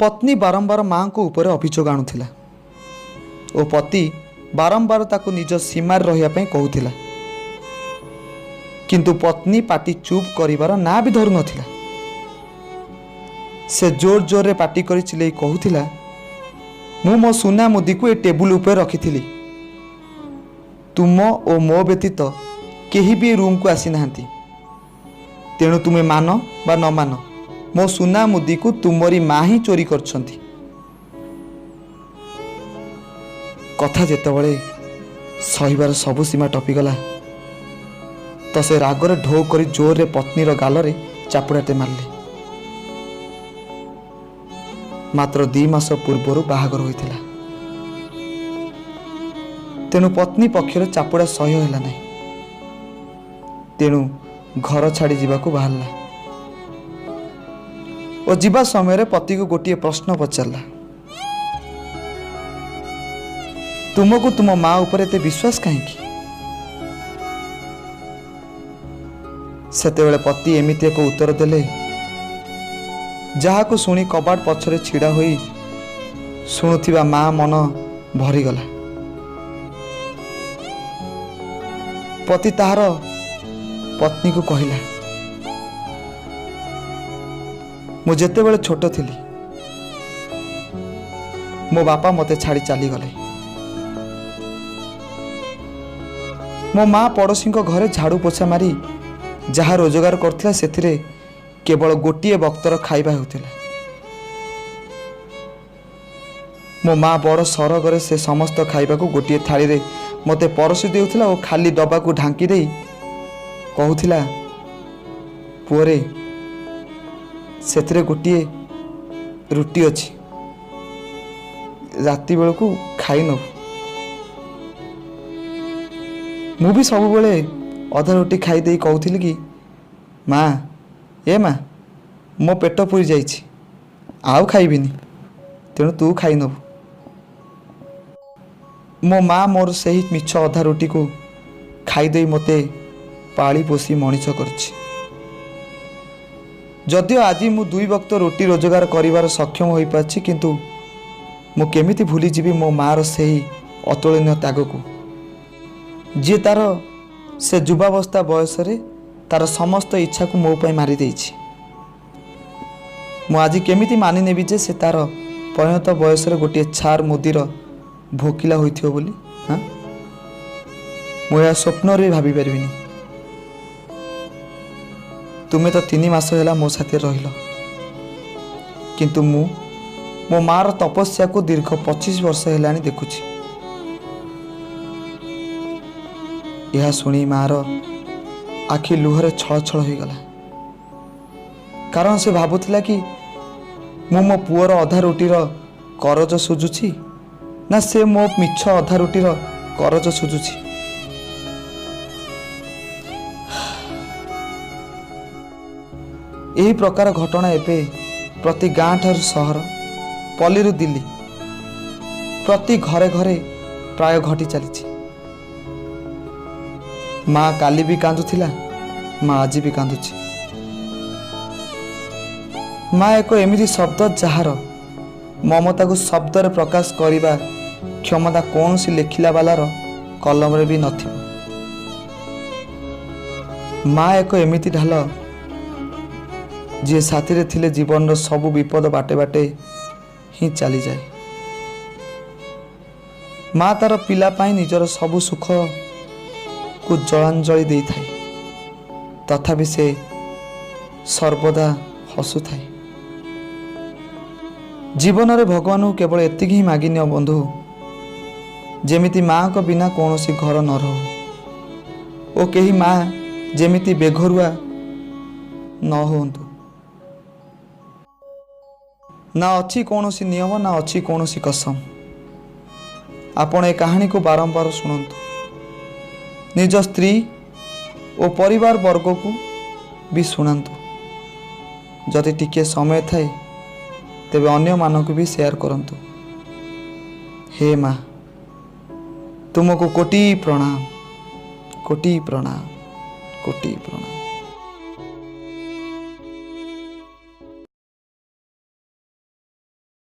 पत्नी बारंबार माँ को ऊपर अभियोग आणुला और पति बारंबार ताको निज सीमार रहिया कहूला किंतु पत्नी पाटी चुप करिवार ना भी धरु नथिला। से जोर जोर रे पाटी करी चिल्लाई कहूला मु मो सुना मुदी को ए टेबुल ऊपर रखी तुम और मो व्यतीत केही भी रूम को आसी नाहंती तेणु तुम्हें मान बा न मान मो सुना मुदी को तुमरी माँ ही चोरी करछंती। कथा जेतबळे सहिबार सबु सीमा टपीगला तो से रागरे ढो करी जोर रे पत्नीर गालरे चापुड़ाटे मारले। मात्र 2 मास पूर्वर बाहागर होइतिला तेणु पत्नी पक्षर चापुड़ा सह्य होला नहीं तेणु घर छाड़ी जीवाकू बाहरला और जीवा समय पति को गोटे प्रश्न पचारला तुमको तुम माँ ऊपर एते विश्वास कहीं सेतेबेले पति एमिति एक उत्तर देले जहाँ को शुणी कबाट पछरे छिड़ा होई शुणुथिबा माँ मन भरीगला। पति ताहार पत्नी को कहला मु जेतेबेले छोट थिली मो बापा मते छाड़ी चली गले मो माँ पड़ोसी घरे झाड़ू पोछा मारी जहाँ रोजगार करथिला सेथिरे केवल गोटे वक्तर खाइबा होतिला। मो माँ बड़ सरगरे से समस्त खाइबा को गोटे थाली रे मते परसी देउथिला और खाली डब्बा को ढांकी देई कहूथिला पुअरे सेथिरे गोटे रुटी अछि राति बेलू खाई नबु। मु भी सब बेले अधा रोटी खाई दे कहूथिली कि माँ ए माँ मो पेट पुरी जाइछि आउ खाइबिनी तेणु तू खाई नबु। मो माँ मोर सही मिछ अधा रोटी को खाई दे मते पाली पोसी मनीष करछि। जदियो आज मु 2 वक्त रोटी रोजगार करिवार सक्षम होई पाछि किंतु मु केमिति भूली जीवी मो मार सही अतुलनीय त्याग को जी तार से युवावस्था बयस रे तार समस्त इच्छा को मो पाई मारी देछि। मु आज केमिति मानि नेबी जे से तार परिणत बयस रे गोटे छार मुदीर भोकिला होइथियो बोली। हाँ मु या स्वप्न रे भाबी परबिनी। तुम्हें तो 3 मास है मो साथे रहिल किंतु मो मार तपस्या को दीर्घ 25 वर्ष है देखुची। यह शुणी मार आखि लुहरे छल छल हो गला कारण से भाबुथिला कि मो पुअर अधा रोटीर करज सुझुची ना से मो मिछ अधा रोटीर करज सुझुची। यही प्रकार घटना एवं प्रति गाँ ठारू सहर पल्ली दिल्ली प्रति घरे घरे प्राय घटी चली। माँ काली भी कांदुथिला माँ आज भी कांदुची। माँ एक एमिति शब्द जार ममता को शब्द रे प्रकाश करिबा क्षमता कौन सी लेखिला बालार कलम रे भी नथिबो। माँ एक एमिति ढाल जी साथी रे थिले जीवन सबु विपद बाटे बाटे ही चली जाए। माँ तार पिला पाई निजर सबु सुख को जलांजलि दे थाए तथापि से सर्वदा हसु थाए। जीवन रे भगवान को केवल एतिक ही मागिनियो बंधु जेमिति माँ को बिना कौन सी घर न रहो ओ केही माँ जेमिति बेघरुआ न होंतु। ना अच्छी कौन सी नियम ना अच्छी कौन सी कसम। आपण ए कहानी को बारंबार शुणु निज स्त्री और परिवार वर्ग को भी शुणातु जदि टिके समय थाए तेबे अन्य मानक भी शेयर करंतु। हे माँ तुमको कोटि प्रणाम कोटि प्रणाम कोटि प्रणाम।